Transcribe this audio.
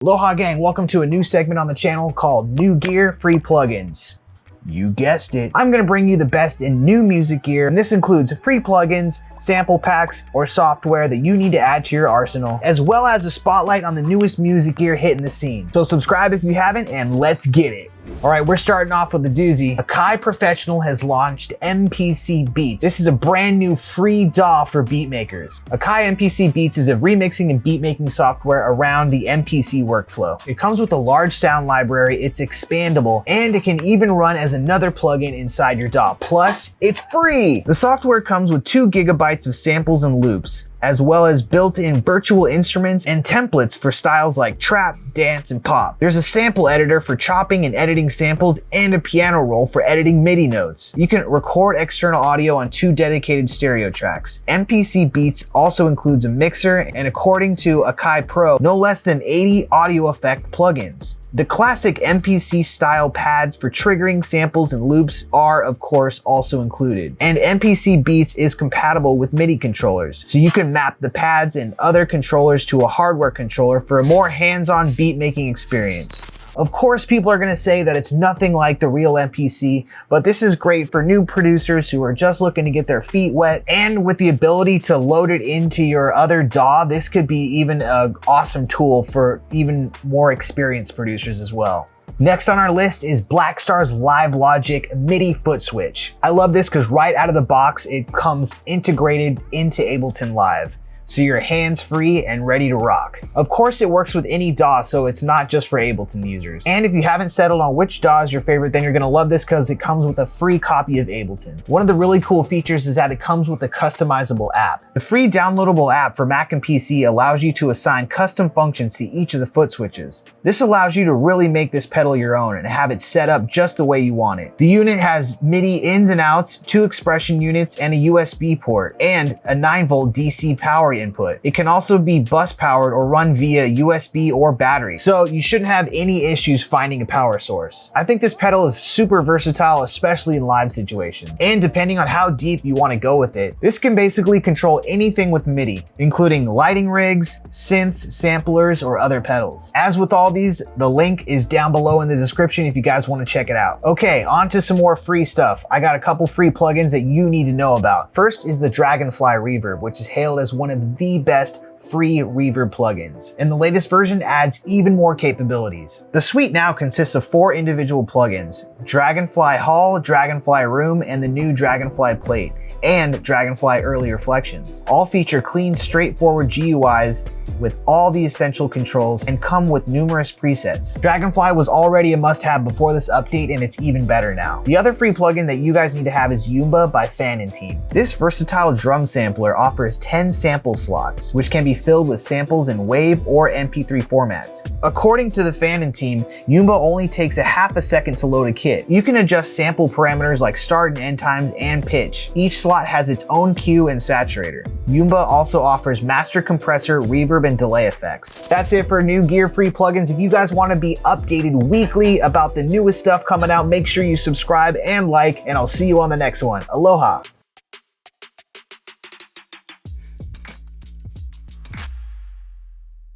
Aloha Gang, welcome to a new segment on the channel called New Gear Free Plugins. You guessed it. I'm gonna bring you the best in new music gear, and this includes free plugins, sample packs, or software that you need to add to your arsenal, as well as a spotlight on the newest music gear hitting the scene. So subscribe if you haven't, and let's get it. All right, we're starting off with the doozy. AKAI Professional has launched MPC Beats. This is a brand new free DAW for beatmakers. AKAI MPC Beats is a remixing and beatmaking software around the MPC workflow. It comes with a large sound library, it's expandable, and it can even run as another plugin inside your DAW. Plus, it's free! The software comes with 2 gigabytes of samples and loops, as well as built-in virtual instruments and templates for styles like trap, dance, and pop. There's a sample editor for chopping and editing samples and a piano roll for editing MIDI notes. You can record external audio on 2 dedicated stereo tracks. MPC Beats also includes a mixer and, according to AKAI Pro, no less than 80 audio effect plugins. The classic MPC style pads for triggering samples and loops are, of course, also included. And MPC Beats is compatible with MIDI controllers, so you can map the pads and other controllers to a hardware controller for a more hands-on beat-making experience. Of course, people are gonna say that it's nothing like the real MPC, but this is great for new producers who are just looking to get their feet wet, and with the ability to load it into your other DAW, this could be even an awesome tool for even more experienced producers as well. Next on our list is Blackstar's Live Logic MIDI foot switch. I love this because right out of the box, it comes integrated into Ableton Live, so you're hands-free and ready to rock. Of course, it works with any DAW, so it's not just for Ableton users. And if you haven't settled on which DAW is your favorite, then you're gonna love this because it comes with a free copy of Ableton. One of the really cool features is that it comes with a customizable app. The free downloadable app for Mac and PC allows you to assign custom functions to each of the foot switches. This allows you to really make this pedal your own and have it set up just the way you want it. The unit has MIDI ins and outs, 2 expression units, and a USB port, and a 9-volt DC power input. It can also be bus powered or run via USB or battery, so you shouldn't have any issues finding a power source. I think this pedal is super versatile, especially in live situations. And depending on how deep you want to go with it, this can basically control anything with MIDI, including lighting rigs, synths, samplers, or other pedals. As with all these, the link is down below in the description if you guys want to check it out. Okay, on to some more free stuff. I got a couple free plugins that you need to know about. First is the Dragonfly Reverb, which is hailed as one of the best free reverb plugins, and the latest version adds even more capabilities. The suite now consists of 4 individual plugins: Dragonfly Hall, Dragonfly Room, and the new Dragonfly Plate, and Dragonfly Early Reflections. All feature clean, straightforward GUIs with all the essential controls and come with numerous presets. Dragonfly was already a must-have before this update, and it's even better now. The other free plugin that you guys need to have is Yumba by Talenti. This versatile drum sampler offers 10 sample slots, which can be filled with samples in WAV or MP3 formats. According to the Talenti, Yumba only takes a half a second to load a kit. You can adjust sample parameters like start and end times and pitch. Each slot has its own cue and saturator. Yumba also offers master compressor, reverb, and delay effects. That's it for new gear free plugins. If you guys want to be updated weekly about the newest stuff coming out, make sure you subscribe and like, and I'll see you on the next one. Aloha.